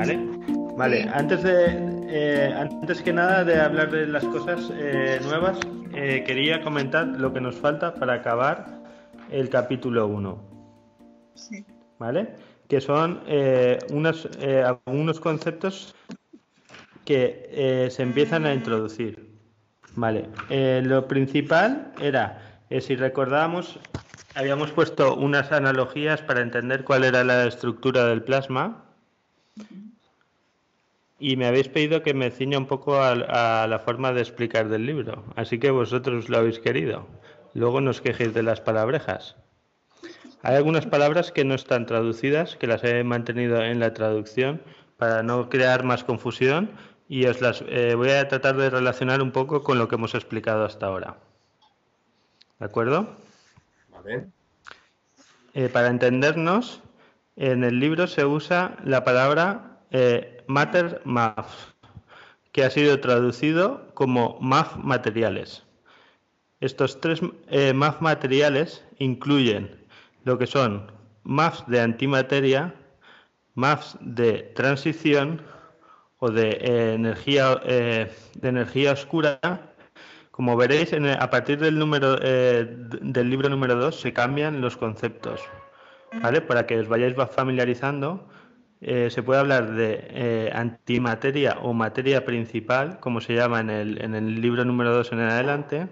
¿Vale? Muy Vale, bien. antes que nada de hablar de las cosas nuevas, quería comentar lo que nos falta para acabar el capítulo uno. Sí. ¿Vale? Que son algunos conceptos que se empiezan a introducir. Vale, lo principal era, si recordábamos, habíamos puesto unas analogías para entender cuál era la estructura del plasma y me habéis pedido que me ciña un poco a la forma de explicar del libro, así que vosotros lo habéis querido. Luego no os quejéis de las palabrejas. Hay algunas palabras que no están traducidas, que las he mantenido en la traducción para no crear más confusión y os las voy a tratar de relacionar un poco con lo que hemos explicado hasta ahora. ¿De acuerdo? Vale. Para entendernos, en el libro se usa la palabra matter math, que ha sido traducido como mag materiales. Estos tres mag materiales incluyen lo que son mags de antimateria, mags de transición o de energía oscura. Como veréis, a partir del libro número 2 se cambian los conceptos, ¿vale? Para que os vayáis familiarizando, se puede hablar de antimateria o materia principal, como se llama en el libro número 2 en adelante,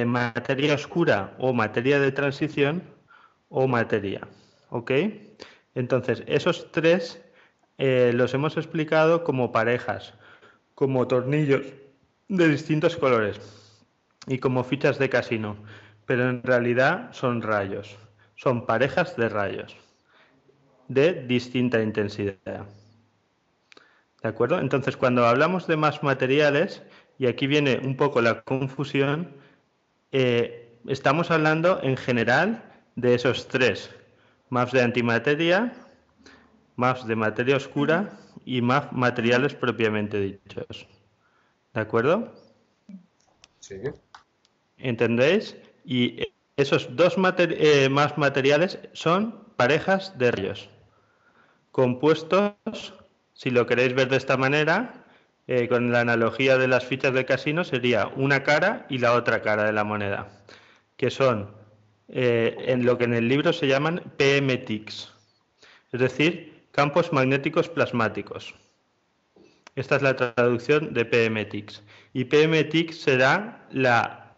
materia oscura o materia de transición o materia, ¿ok? Entonces, esos tres los hemos explicado como parejas, como tornillos de distintos colores y como fichas de casino, pero en realidad son rayos, son parejas de rayos de distinta intensidad. ¿De acuerdo? Entonces, cuando hablamos de más materiales, y aquí viene un poco la confusión, estamos hablando en general de esos tres, maps de antimateria, maps de materia oscura y maps materiales propiamente dichos. ¿De acuerdo? Sí. ¿Entendéis? Y esos dos más materiales son parejas de rayos, compuestos, si lo queréis ver de esta manera, con la analogía de las fichas de casino, sería una cara y la otra cara de la moneda, que son en lo que en el libro se llaman PMTICs, es decir, campos magnéticos plasmáticos. Esta es la traducción de PMTICs. Y PMTIC será la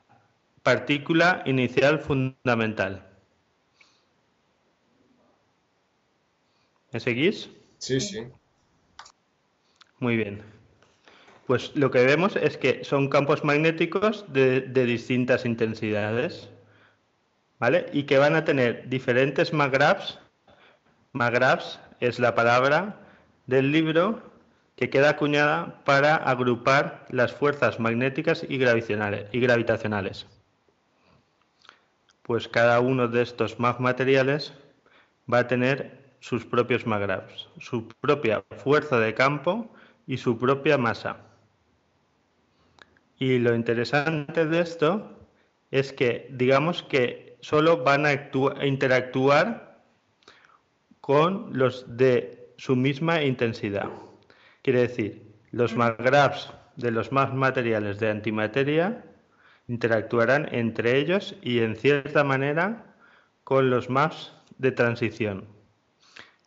partícula inicial fundamental. ¿Me seguís? Sí, sí. Muy bien. Pues lo que vemos es que son campos magnéticos de distintas intensidades, ¿vale? Y que van a tener diferentes magraphs. Magraphs es la palabra del libro que queda acuñada para agrupar las fuerzas magnéticas y gravitacionales. Pues cada uno de estos mag materiales va a tener sus propios magraphs, su propia fuerza de campo y su propia masa. Y lo interesante de esto es que, digamos que solo van a interactuar con los de su misma intensidad. Quiere decir, los magraphs de los más materiales de antimateria interactuarán entre ellos y en cierta manera con los maps de transición,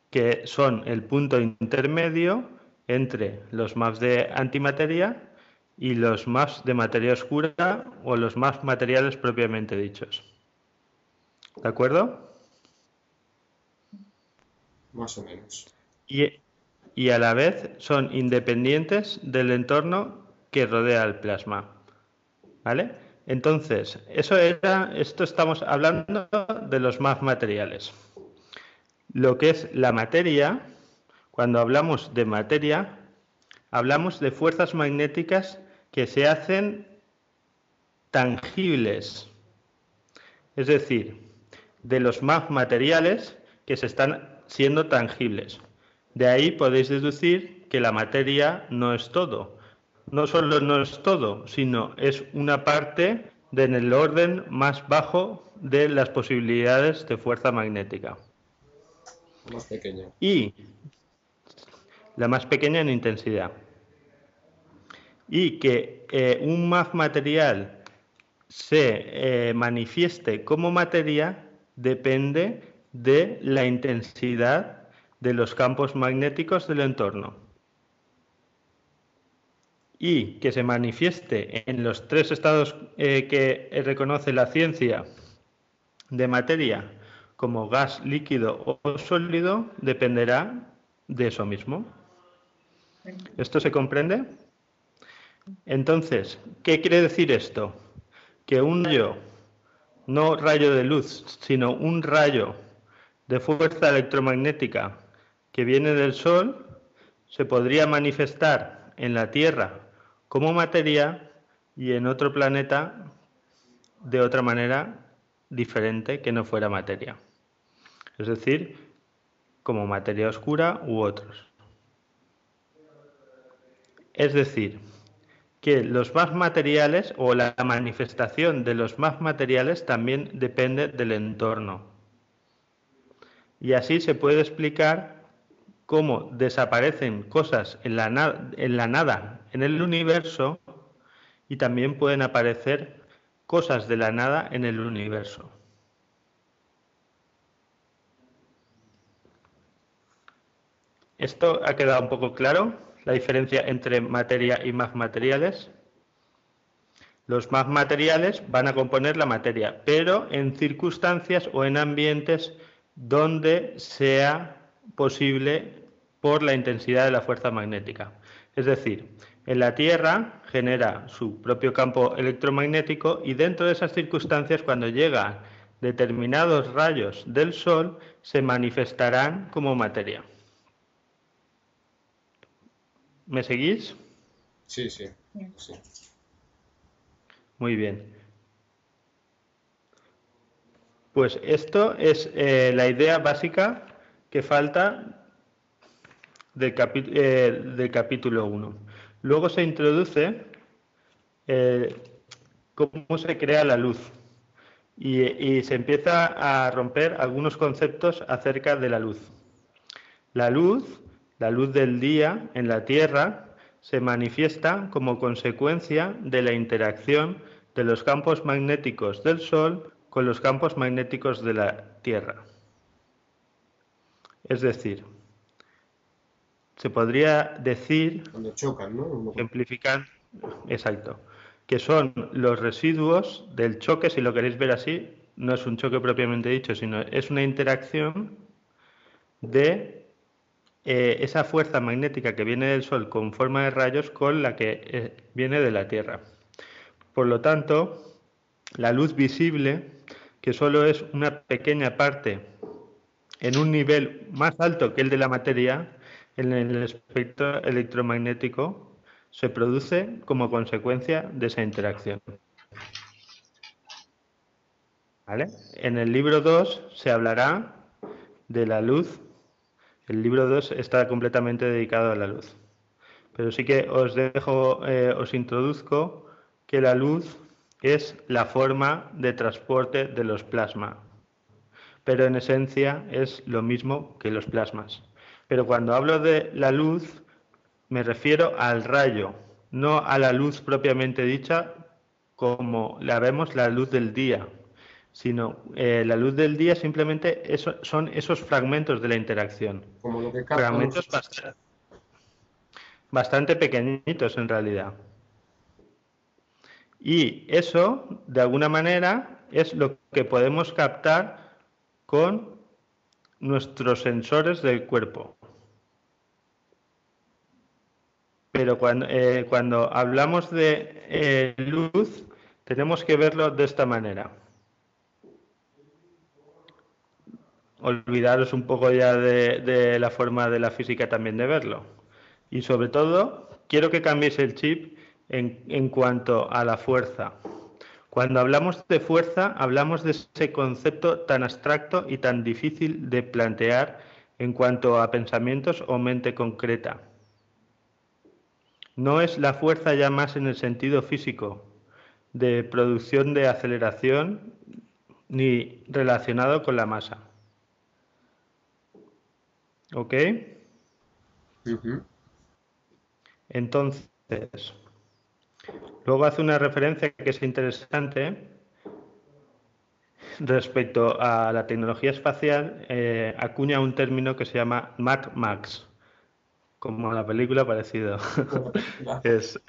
que son el punto intermedio entre los maps de antimateria y los maps de materia oscura o los maps materiales propiamente dichos. ¿De acuerdo? Más o menos. Y, y a la vez son independientes del entorno que rodea el plasma. ¿Vale? Entonces, esto estamos hablando de los maps materiales. Lo que es la materia, cuando hablamos de materia, hablamos de fuerzas magnéticas que se hacen tangibles, es decir, de los maps materiales que se están siendo tangibles. De ahí podéis deducir que la materia no es todo. No solo no es todo, sino es una parte en el orden más bajo de las posibilidades de fuerza magnética. La más pequeña. Y la más pequeña en intensidad. Y que un material se manifieste como materia depende de la intensidad de los campos magnéticos del entorno. Y que se manifieste en los tres estados que reconoce la ciencia de materia, como gas, líquido o sólido, dependerá de eso mismo. ¿Esto se comprende? Entonces, ¿qué quiere decir esto? Que un rayo, no rayo de luz, sino un rayo de fuerza electromagnética que viene del Sol, se podría manifestar en la Tierra como materia y en otro planeta de otra manera diferente que no fuera materia. Es decir, como materia oscura u otros. Es decir, que los más materiales o la manifestación de los más materiales también depende del entorno. Y así se puede explicar cómo desaparecen cosas en la nada, en el universo, y también pueden aparecer cosas de la nada en el universo. ¿Esto ha quedado un poco claro? La diferencia entre materia y más materiales. Los más materiales van a componer la materia, pero en circunstancias o en ambientes donde sea posible por la intensidad de la fuerza magnética. Es decir, en la Tierra genera su propio campo electromagnético y dentro de esas circunstancias, cuando llegan determinados rayos del Sol, se manifestarán como materia. ¿Me seguís? Sí, sí, sí. Muy bien. Pues esto es la idea básica que falta del capítulo 1. Luego se introduce cómo se crea la luz y se empieza a romper algunos conceptos acerca de la luz. La luz del día en la Tierra, se manifiesta como consecuencia de la interacción de los campos magnéticos del Sol con los campos magnéticos de la Tierra. Es decir, se podría decir, Cuando chocan, ¿no? ejemplificar, exacto, que son los residuos del choque, si lo queréis ver así, no es un choque propiamente dicho, sino es una interacción de esa fuerza magnética que viene del Sol con forma de rayos con la que viene de la Tierra. Por lo tanto, la luz visible, que solo es una pequeña parte en un nivel más alto que el de la materia, en el espectro electromagnético, se produce como consecuencia de esa interacción. ¿Vale? En el libro 2 se hablará de la luz. El libro 2 está completamente dedicado a la luz. Pero sí que os introduzco que la luz es la forma de transporte de los plasmas. Pero en esencia es lo mismo que los plasmas. Pero cuando hablo de la luz, me refiero al rayo, no a la luz propiamente dicha como la vemos la luz del día, sino la luz del día simplemente son esos fragmentos de la interacción. Como lo que captan Fragmentos bastante pequeñitos en realidad. Y eso, de alguna manera, es lo que podemos captar con nuestros sensores del cuerpo. Pero cuando hablamos de luz, tenemos que verlo de esta manera. Olvidaros un poco ya de la forma de la física también de verlo. Y sobre todo, quiero que cambiéis el chip en cuanto a la fuerza. Cuando hablamos de fuerza, hablamos de ese concepto tan abstracto y tan difícil de plantear en cuanto a pensamientos o mente concreta. No es la fuerza ya más en el sentido físico, de producción de aceleración, ni relacionado con la masa. ¿Ok? Ujú. Entonces, luego hace una referencia que es interesante respecto a la tecnología espacial, acuña un término que se llama Mad Max, como la película parecido. Como la película. Es,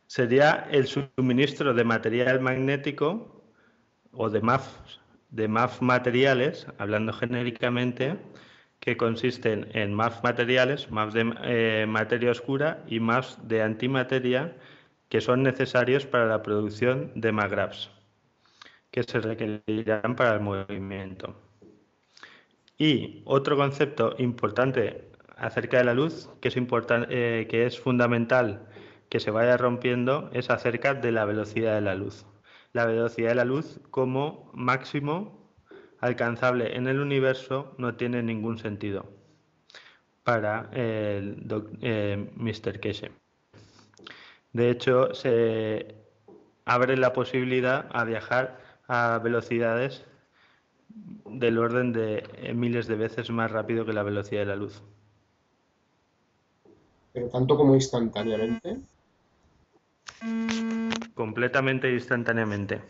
sería el suministro de material magnético o de MAF materiales, hablando genéricamente, que consisten en MAF materiales, MAF de materia oscura y MAF de antimateria, que son necesarios para la producción de MAGRAPS, que se requerirán para el movimiento. Y otro concepto importante acerca de la luz, que es fundamental que se vaya rompiendo, es acerca de la velocidad de la luz. La velocidad de la luz como máximo alcanzable en el universo no tiene ningún sentido para el Mr. Keshe. De hecho, se abre la posibilidad a viajar a velocidades del orden de miles de veces más rápido que la velocidad de la luz. Pero tanto como instantáneamente. Completamente instantáneamente.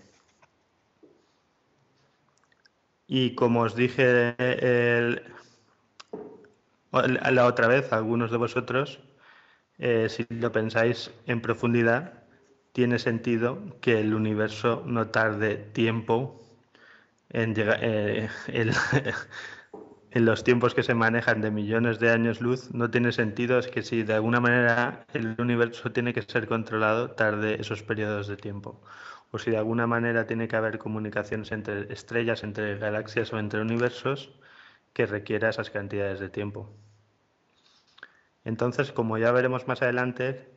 Y como os dije la otra vez, algunos de vosotros, si lo pensáis en profundidad, tiene sentido que el universo no tarde tiempo en llegar, en los tiempos que se manejan de millones de años luz. No tiene sentido, es que si de alguna manera el universo tiene que ser controlado, tarde esos periodos de tiempo. O si de alguna manera tiene que haber comunicaciones entre estrellas, entre galaxias o entre universos, que requiera esas cantidades de tiempo. Entonces, como ya veremos más adelante,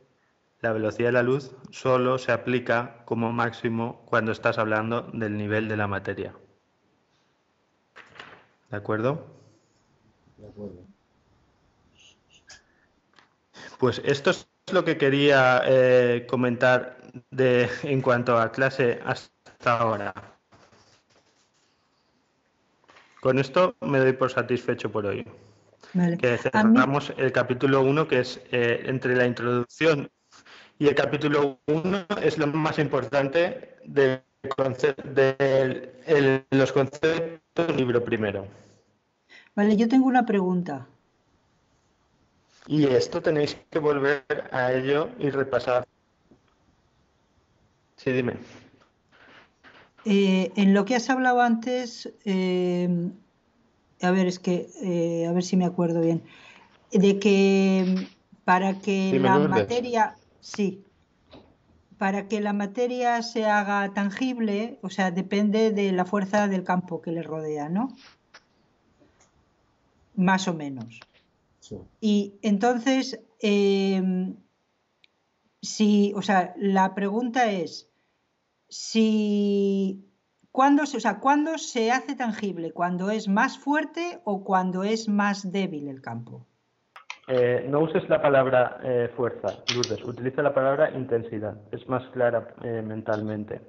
la velocidad de la luz solo se aplica como máximo cuando estás hablando del nivel de la materia. ¿De acuerdo? De acuerdo. Pues esto es lo que quería comentar en cuanto a clase hasta ahora. Con esto me doy por satisfecho por hoy. Vale. Que A mí, cerramos el capítulo 1, que es entre la introducción y el capítulo 1 es lo más importante de los conceptos del libro primero. vale, yo tengo una pregunta. Y esto tenéis que volver a ello y repasar. Sí, dime. En lo que has hablado antes, a ver, a ver si me acuerdo bien, de que para que Dime, la Lourdes. materia, sí, para que la materia se haga tangible, o sea, depende de la fuerza del campo que le rodea, ¿no? Más o menos. Sí. Y entonces, si, o sea, la pregunta es, si, o sea, ¿cuándo se hace tangible? ¿Cuando es más fuerte o cuando es más débil el campo? No uses la palabra fuerza, Lourdes. Utiliza la palabra intensidad. Es más clara mentalmente.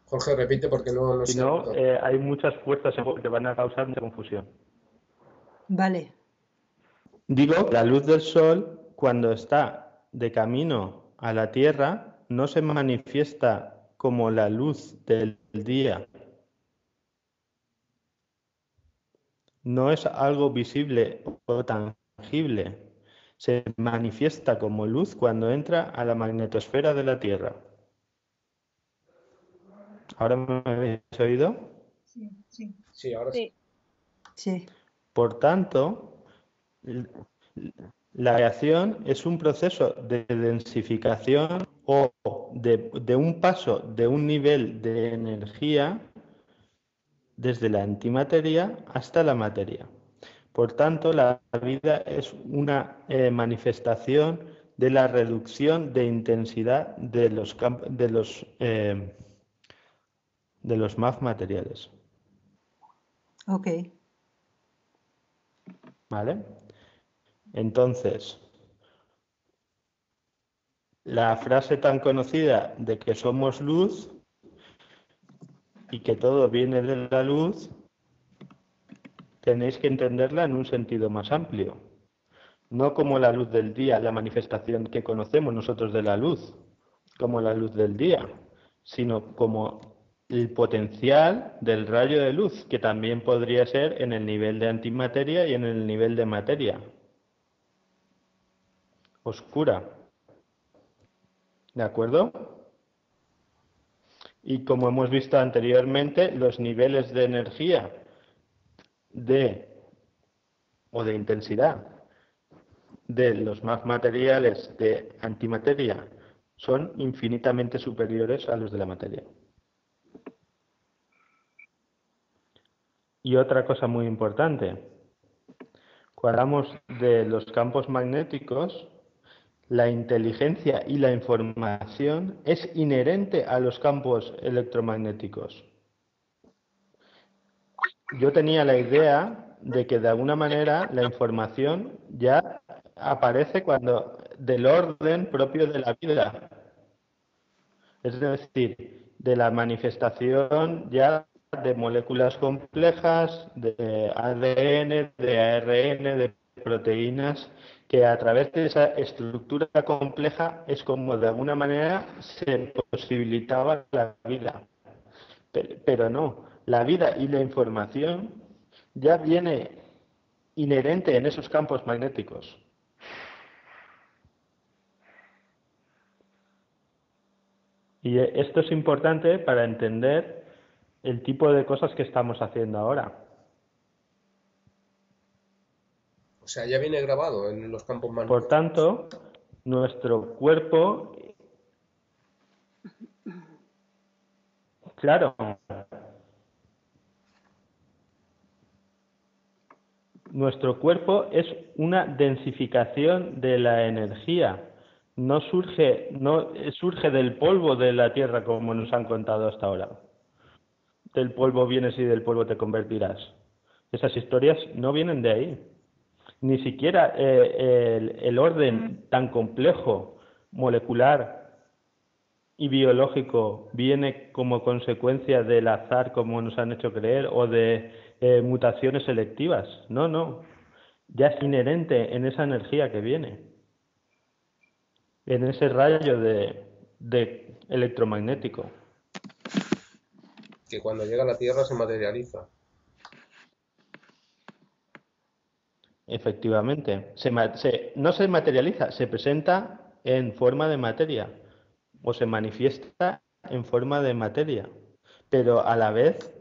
Jorge, repite porque no Si se ha no, oído. hay muchas fuerzas que van a causar mucha confusión. Vale, Digo, la luz del sol, cuando está de camino a la Tierra, no se manifiesta como la luz del día. No es algo visible o tangible. Se manifiesta como luz cuando entra a la magnetosfera de la Tierra. ¿Ahora me habéis oído? Sí, ahora sí. sí, Por tanto, la reacción es un proceso de densificación o de un paso de un nivel de energía desde la antimateria hasta la materia. Por tanto, la vida es una manifestación de la reducción de intensidad de los MAF materiales. ok. ¿Vale? Entonces, la frase tan conocida de que somos luz y que todo viene de la luz tenéis que entenderla en un sentido más amplio. No como la luz del día, la manifestación que conocemos nosotros de la luz, como la luz del día, sino como el potencial del rayo de luz, que también podría ser en el nivel de antimateria y en el nivel de materia oscura. ¿De acuerdo? Y como hemos visto anteriormente, los niveles de energía o de intensidad de los más materiales de antimateria son infinitamente superiores a los de la materia. Y otra cosa muy importante, cuando hablamos de los campos magnéticos, la inteligencia y la información es inherente a los campos electromagnéticos. Yo tenía la idea de que de alguna manera la información ya aparece cuando del orden propio de la vida. Es decir, de la manifestación ya de moléculas complejas, de ADN, de ARN, de proteínas, que a través de esa estructura compleja es como de alguna manera se posibilitaba la vida. Pero no, la vida y la información ya viene inherente en esos campos magnéticos. Y esto es importante para entender el tipo de cosas que estamos haciendo ahora. O sea, ya viene grabado en los campos Por magnéticos. tanto, nuestro cuerpo, claro, nuestro cuerpo es una densificación de la energía. No surge del polvo de la Tierra como nos han contado hasta ahora. Del polvo vienes y del polvo te convertirás. Esas historias no vienen de ahí. Ni siquiera el orden tan complejo, molecular y biológico, viene como consecuencia del azar, como nos han hecho creer, o de mutaciones selectivas. No, no. Ya es inherente en esa energía que viene, en ese rayo de electromagnético. Que cuando llega a la Tierra se materializa. Efectivamente. No se materializa, se presenta en forma de materia o se manifiesta en forma de materia, pero a la vez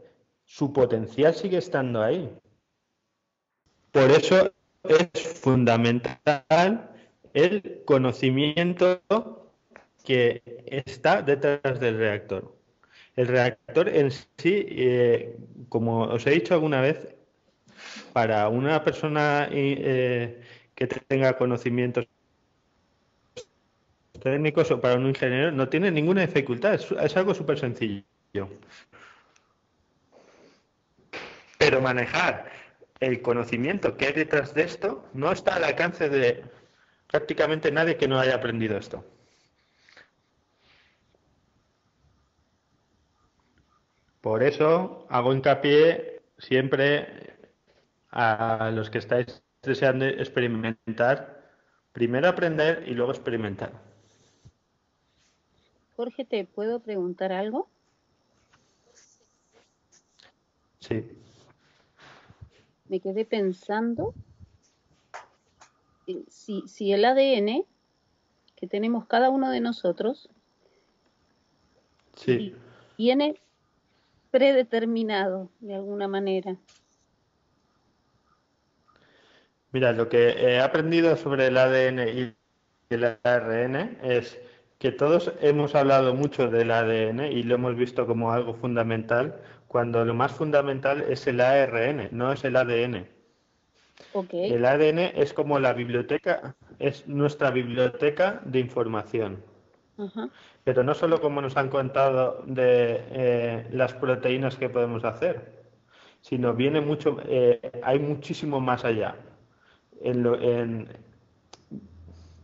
su potencial sigue estando ahí. Por eso es fundamental el conocimiento que está detrás del reactor. El reactor en sí, como os he dicho alguna vez, para una persona que tenga conocimientos técnicos o para un ingeniero no tiene ninguna dificultad, es algo súper sencillo. Pero manejar el conocimiento que hay detrás de esto no está al alcance de prácticamente nadie que no haya aprendido esto. Por eso hago hincapié siempre a los que estáis deseando experimentar, primero aprender y luego experimentar. Jorge, ¿te puedo preguntar algo? Sí. Me quedé pensando si el ADN que tenemos cada uno de nosotros Sí. viene predeterminado de alguna manera. Mira, lo que he aprendido sobre el ADN y el ARN es que todos hemos hablado mucho del ADN y lo hemos visto como algo fundamental, cuando lo más fundamental es el ARN, no es el ADN. Okay. El ADN es como la biblioteca, es nuestra biblioteca de información. Ajá. Pero no solo como nos han contado de las proteínas que podemos hacer, sino viene mucho, hay muchísimo más allá.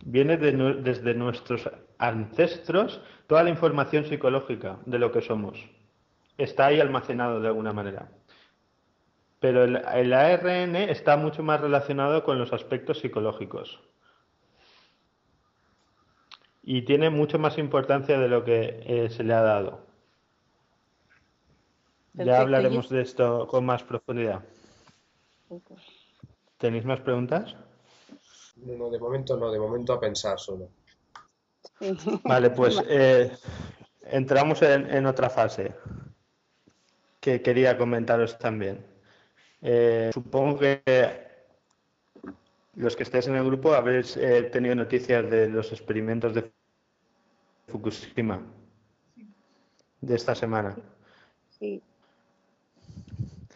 Viene desde nuestros ancestros toda la información psicológica de lo que somos. Está ahí almacenado de alguna manera. pero el ARN está mucho más relacionado con los aspectos psicológicos y tiene mucho más importancia de lo que se le ha dado. Ya Perfecto. hablaremos de esto con más profundidad. ¿Tenéis más preguntas? No, de momento no, de momento a pensar solo. Sí. Vale, pues entramos en otra fase que quería comentaros también. Supongo que los que estáis en el grupo habéis tenido noticias de los experimentos de Fukushima de esta semana. Sí.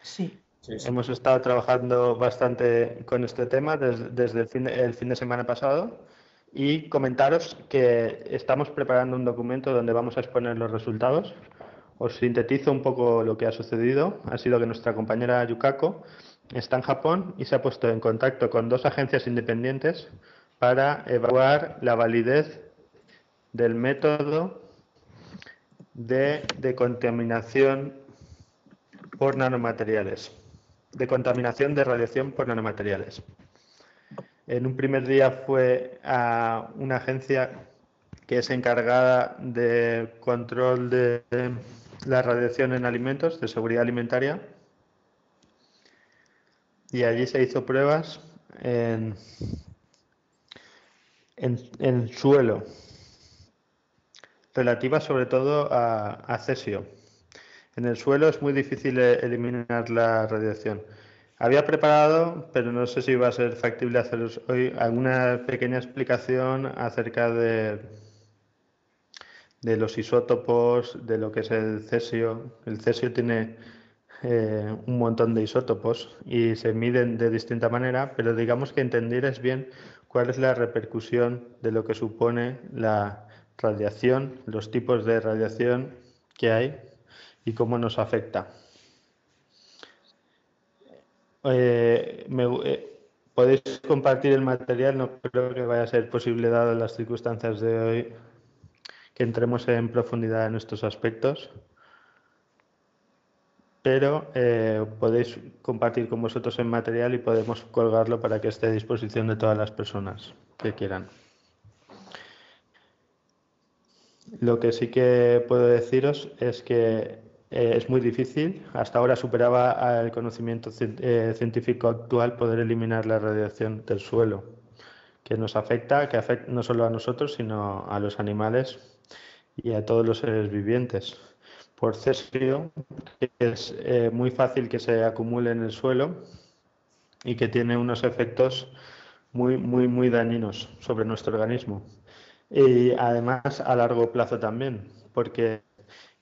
Sí. Sí, sí. Hemos estado trabajando bastante con este tema desde el fin de semana pasado y comentaros que estamos preparando un documento donde vamos a exponer los resultados. Os sintetizo un poco lo que ha sucedido. Ha sido que nuestra compañera Yukako está en Japón y se ha puesto en contacto con 2 agencias independientes para evaluar la validez del método de contaminación por nanomateriales, de contaminación de radiación por nanomateriales. En un primer día fue a una agencia que es encargada de control de la radiación en alimentos, de seguridad alimentaria, y allí se hizo pruebas en suelo, relativas sobre todo a cesio. En el suelo es muy difícil eliminar la radiación. Había preparado, pero no sé si va a ser factible haceros hoy, alguna pequeña explicación acerca de los isótopos, de lo que es el cesio. El cesio tiene un montón de isótopos y se miden de distinta manera, pero digamos que entendierais bien cuál es la repercusión de lo que supone la radiación, los tipos de radiación que hay y cómo nos afecta. Podéis compartir el material, no creo que vaya a ser posible dadas las circunstancias de hoy que entremos en profundidad en estos aspectos, pero podéis compartir con vosotros el material y podemos colgarlo para que esté a disposición de todas las personas que quieran. Lo que sí que puedo deciros es que es muy difícil. Hasta ahora superaba el conocimiento científico actual poder eliminar la radiación del suelo, que nos afecta, que afecta no solo a nosotros, sino a los animales y a todos los seres vivientes. Por cesio, que es muy fácil que se acumule en el suelo y que tiene unos efectos muy dañinos sobre nuestro organismo. Y además a largo plazo también, porque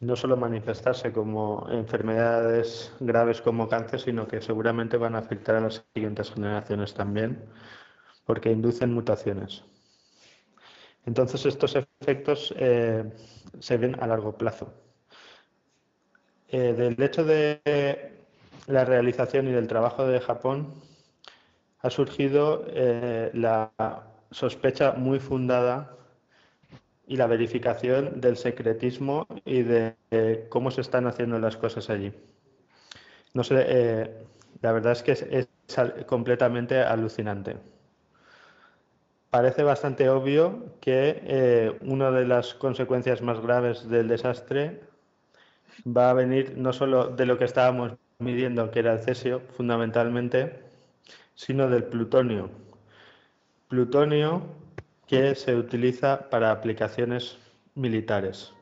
no solo manifestarse como enfermedades graves como cáncer, sino que seguramente van a afectar a las siguientes generaciones también, porque inducen mutaciones. Entonces estos efectos se ven a largo plazo. Del hecho de la realización y del trabajo de Japón ha surgido la sospecha muy fundada y la verificación del secretismo y de cómo se están haciendo las cosas allí. No sé, la verdad es que es completamente alucinante. Parece bastante obvio que una de las consecuencias más graves del desastre va a venir no solo de lo que estábamos midiendo, que era el cesio, fundamentalmente, sino del plutonio. Plutonio que se utiliza para aplicaciones militares,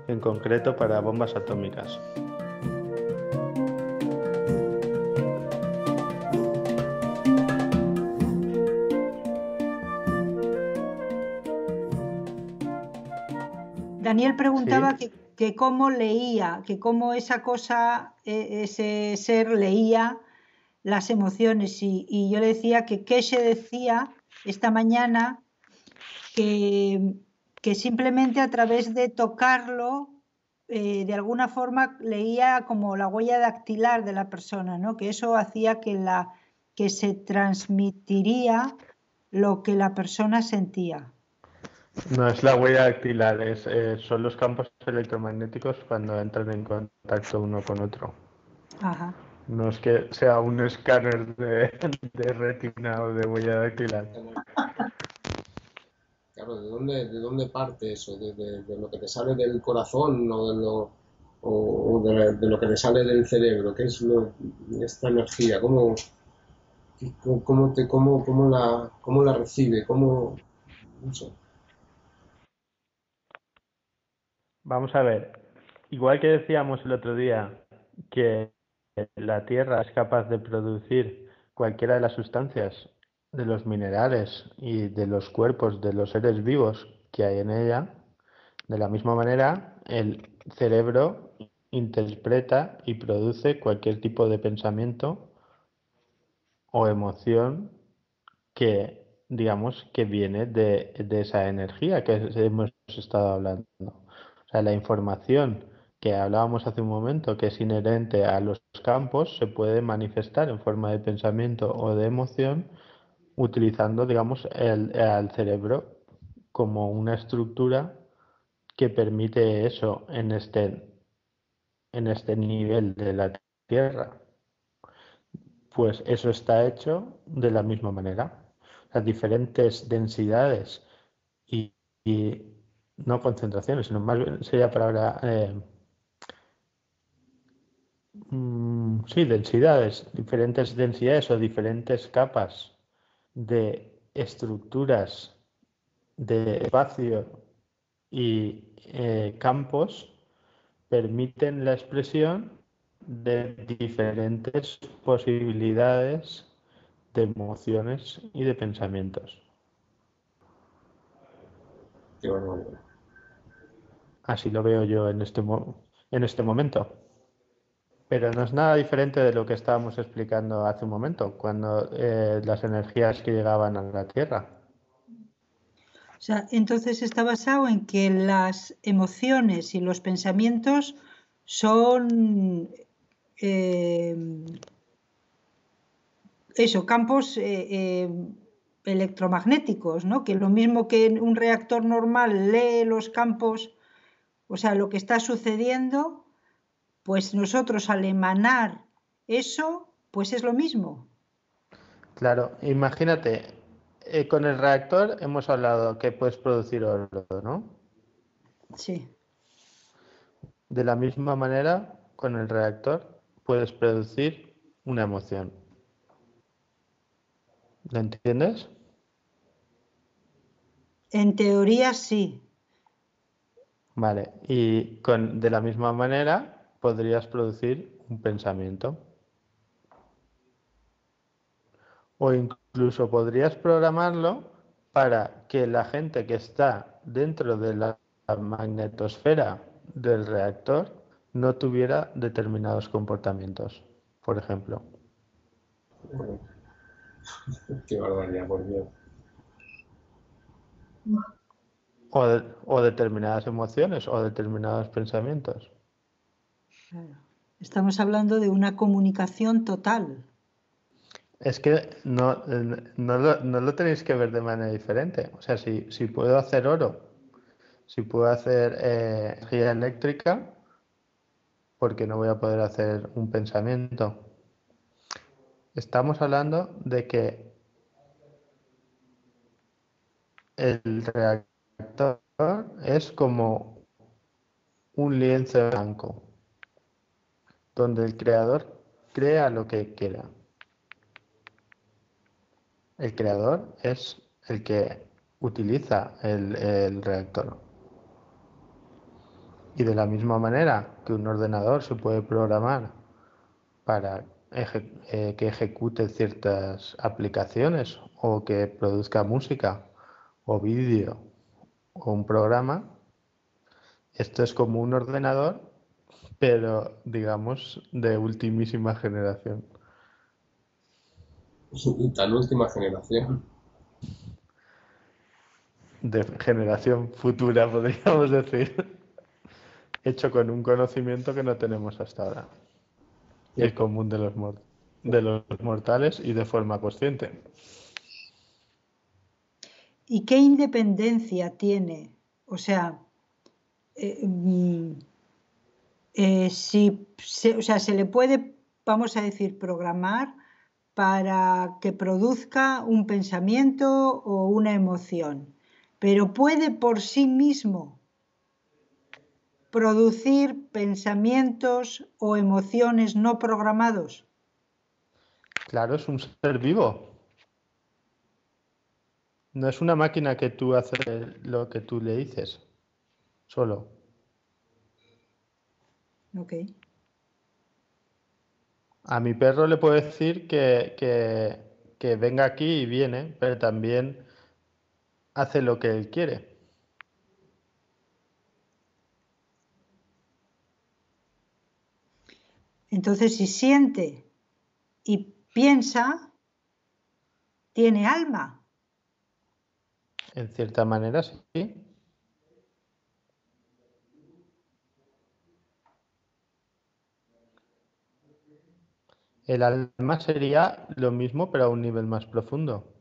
en concreto para bombas atómicas. Daniel preguntaba ¿Sí? que cómo leía, que cómo esa cosa, ese ser leía las emociones. Y yo le decía que Keshe decía esta mañana que simplemente a través de tocarlo, de alguna forma leía como la huella dactilar de la persona, ¿no? Que eso hacía que se transmitiría lo que la persona sentía. No es la huella dactilar, son los campos electromagnéticos cuando entran en contacto uno con otro. Ajá. No es que sea un escáner de retina o de huella dactilar. Claro, de dónde parte eso? De lo que te sale del corazón o de lo que te sale del cerebro? ¿Qué es esta energía? ¿Cómo la recibe? No sé. Vamos a ver. Igual que decíamos el otro día que la Tierra es capaz de producir cualquiera de las sustancias, de los minerales y de los cuerpos de los seres vivos que hay en ella, de la misma manera, el cerebro interpreta y produce cualquier tipo de pensamiento o emoción que, digamos, que viene de esa energía que hemos estado hablando. O sea, la información que hablábamos hace un momento, que es inherente a los campos, se puede manifestar en forma de pensamiento o de emoción utilizando, digamos, al cerebro como una estructura que permite eso en este nivel de la Tierra. Pues eso está hecho de la misma manera. Las diferentes densidades y no concentraciones, sino más bien sería palabra, sí, densidades, diferentes densidades o diferentes capas de estructuras de espacio y campos permiten la expresión de diferentes posibilidades de emociones y de pensamientos. Qué barbaridad. Así lo veo yo en en este momento. Pero no es nada diferente de lo que estábamos explicando hace un momento, cuando las energías que llegaban a la Tierra. O sea, entonces está basado en que las emociones y los pensamientos son campos electromagnéticos, ¿no? Que lo mismo que un reactor normal lee los campos, o sea, lo que está sucediendo, pues nosotros al emanar eso, pues es lo mismo. Claro, imagínate, con el reactor hemos hablado que puedes producir oro, ¿no? Sí. De la misma manera, con el reactor puedes producir una emoción. ¿Lo entiendes? En teoría sí. Vale, y de la misma manera podrías producir un pensamiento. O incluso podrías programarlo para que la gente que está dentro de la magnetosfera del reactor no tuviera determinados comportamientos, por ejemplo. Qué barbaridad, por Dios. O determinadas emociones o determinados pensamientos. Claro. Estamos hablando de una comunicación total. Es que no lo tenéis que ver de manera diferente. O sea, si puedo hacer oro, si puedo hacer energía eléctrica, ¿por qué no voy a poder hacer un pensamiento? Estamos hablando de que el reactor es como un lienzo blanco, donde el creador crea lo que quiera. El creador es el que utiliza el reactor. Y de la misma manera que un ordenador se puede programar para que ejecute ciertas aplicaciones o que produzca música o vídeo o un programa, esto es como un ordenador, pero digamos de ultimísima generación. Tan última generación. De generación futura, podríamos decir. Hecho con un conocimiento que no tenemos hasta ahora. El común de los mortales y de forma consciente. ¿Y qué independencia tiene? O sea, si se le puede vamos a decir, programar para que produzca un pensamiento o una emoción, pero puede por sí mismo producir pensamientos o emociones no programados. Claro, es un ser vivo. No es una máquina que tú haces lo que tú le dices, solo. Ok. A mi perro le puedo decir que venga aquí y viene, pero también hace lo que él quiere. Entonces, si siente y piensa, tiene alma. En cierta manera, sí. El alma sería lo mismo, pero a un nivel más profundo.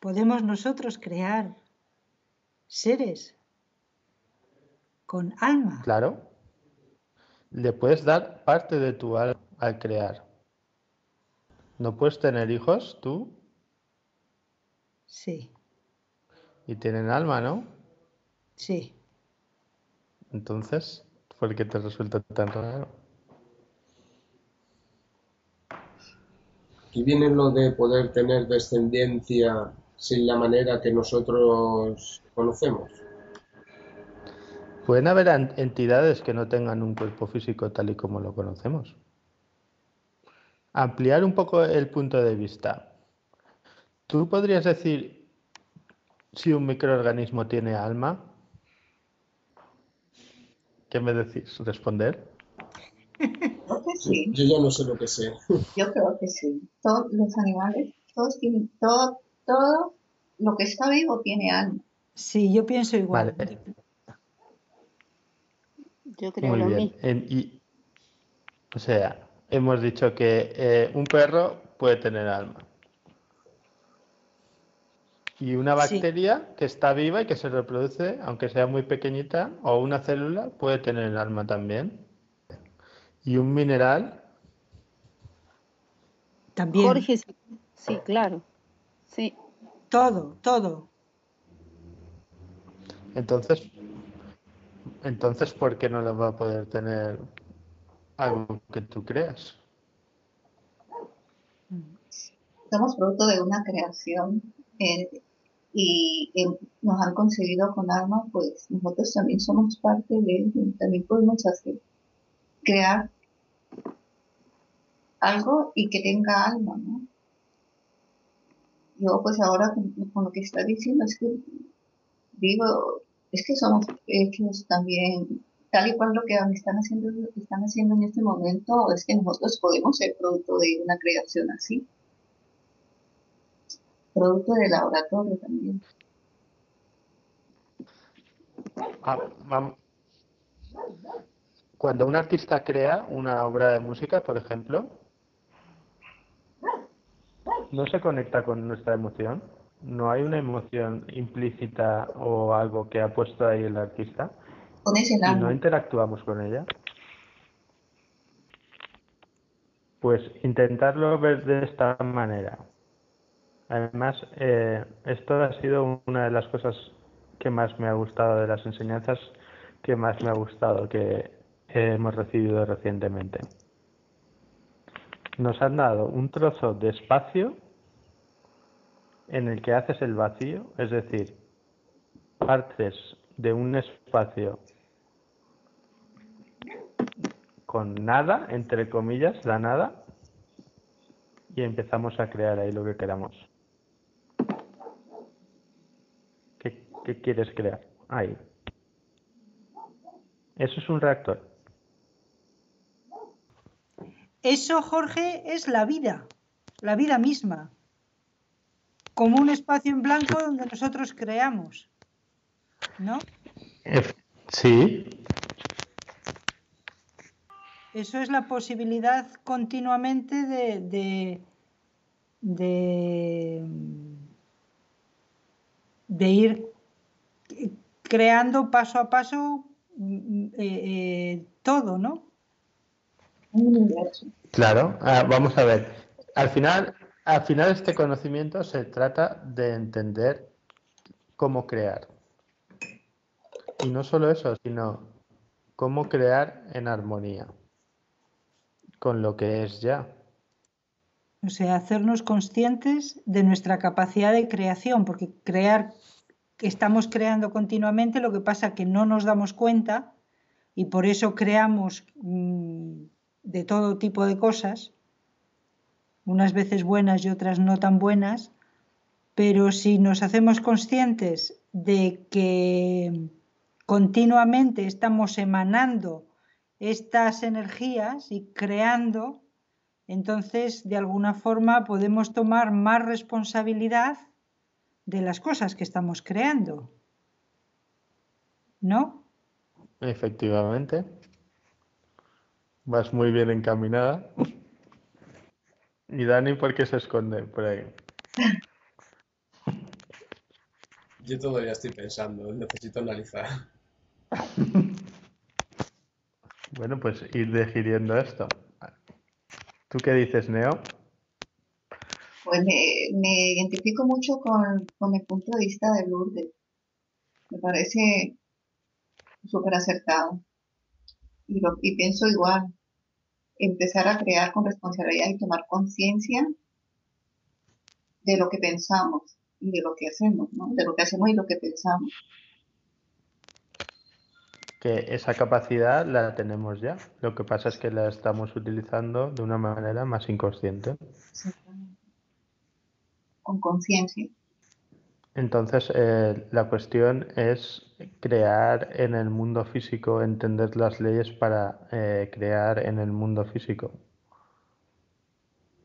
Podemos nosotros crear seres con alma. Claro. Le puedes dar parte de tu alma al crear. ¿No puedes tener hijos tú? Sí, Y tienen alma, ¿no? sí. Entonces, ¿por qué te resulta tan raro? Aquí viene lo de poder tener descendencia sin la manera que nosotros conocemos. Pueden haber entidades que no tengan un cuerpo físico tal y como lo conocemos. Ampliar un poco el punto de vista. ¿Tú podrías decir si un microorganismo tiene alma? ¿Qué me decís? ¿Responder? Creo que sí, Yo ya no sé lo que sé. yo creo que sí. Todos los animales, todos tienen, todo lo que está vivo tiene alma. Sí, yo pienso igual. Vale, Yo creo muy lo bien. mismo. O sea, hemos dicho que un perro puede tener alma. Y una Sí, bacteria que está viva y que se reproduce, aunque sea muy pequeñita, o una célula, puede tener alma también. Y un mineral, también. Jorge, sí, sí, claro. Sí, Todo, todo. entonces, ¿por qué no lo va a poder tener algo que tú creas? Somos producto de una creación y nos han concebido con alma, pues nosotros también somos parte de ello. También podemos hacer, crear algo y que tenga alma, ¿no? Yo pues ahora con lo que está diciendo es que digo, es que somos hechos también, tal y cual lo que están haciendo en este momento, es que nosotros podemos ser producto de una creación así, producto de laboratorio también. Ah, cuando un artista crea una obra de música, por ejemplo, no se conecta con nuestra emoción. No hay una emoción implícita o algo que ha puesto ahí el artista Pones el y no alma. interactuamos con ella. Pues intentarlo ver de esta manera. Además, esto ha sido una de las cosas que más me ha gustado, de las enseñanzas que más me ha gustado que hemos recibido recientemente. Nos han dado un trozo de espacio en el que haces el vacío, es decir, partes de un espacio con nada, entre comillas, la nada, y empezamos a crear ahí lo que queramos. ¿Qué quieres crear? Ahí. Eso es un reactor. Eso, Jorge, es la vida misma, como un espacio en blanco donde nosotros creamos, ¿no? Sí, Eso es la posibilidad continuamente de ir creando paso a paso todo, ¿no? Claro, vamos a ver. Al final este conocimiento se trata de entender cómo crear. Y no solo eso, sino cómo crear en armonía con lo que es ya. O sea, hacernos conscientes de nuestra capacidad de creación, porque estamos creando continuamente, lo que pasa que no nos damos cuenta y por eso creamos de todo tipo de cosas, unas veces buenas y otras no tan buenas, pero si nos hacemos conscientes de que continuamente estamos emanando estas energías y creando, entonces de alguna forma podemos tomar más responsabilidad de las cosas que estamos creando, ¿no? Efectivamente. Vas muy bien encaminada. ¿Y Dani por qué se esconde por ahí? Yo todavía estoy pensando, necesito analizar. Bueno, pues ir digiriendo esto. ¿Tú qué dices, Neo? Pues me identifico mucho con el punto de vista de Lourdes. Me parece súper acertado. Y pienso igual, empezar a crear con responsabilidad y tomar conciencia de lo que pensamos y de lo que hacemos, ¿no? De lo que hacemos y lo que pensamos. Que esa capacidad la tenemos ya. Lo que pasa es que la estamos utilizando de una manera más inconsciente. Con conciencia. Entonces, la cuestión es crear en el mundo físico, entender las leyes para crear en el mundo físico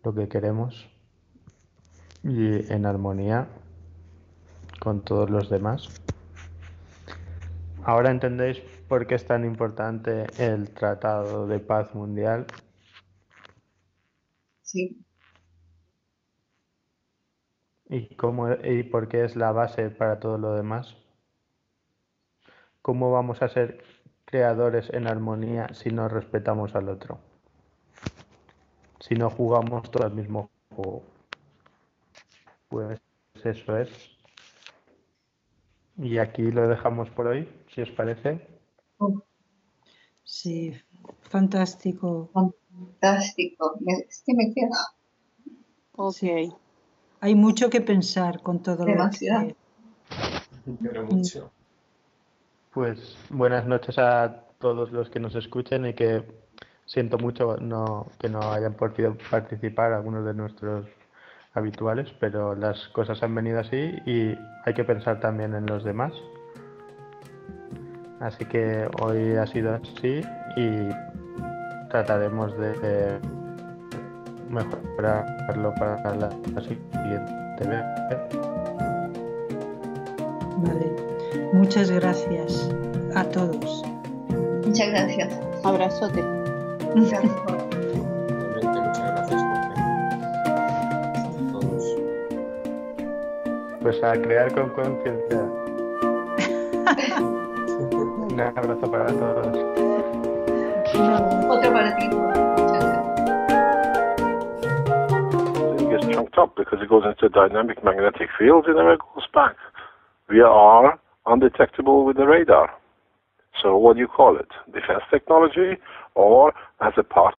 lo que queremos y en armonía con todos los demás. Ahora entendéis por qué es tan importante el Tratado de Paz Mundial. Sí. ¿Y por qué es la base para todo lo demás? ¿Cómo vamos a ser creadores en armonía si no respetamos al otro? Si no jugamos todo el mismo juego. Pues eso es. Y aquí lo dejamos por hoy, si os parece. Sí, fantástico. Fantástico. Es que me quedo. Ok. Sí. Hay mucho que pensar con todo Demasiado. lo que... Pero mucho. Pues buenas noches a todos los que nos escuchen y que siento mucho que no hayan podido participar algunos de nuestros habituales, pero las cosas han venido así y hay que pensar también en los demás. Así que hoy ha sido así y trataremos de mejorarlo para la siguiente vez. Vale. Muchas gracias a todos. Muchas gracias. Abrazote. Muchas gracias. Realmente muchas gracias a todos. Pues a crear con conciencia. Un abrazo para todos. Otro para ti. Muchas gracias. It gets chunked up because it goes into dynamic magnetic fields and then it goes back. We are undetectable with the radar. So what do you call it? Defense technology or as a part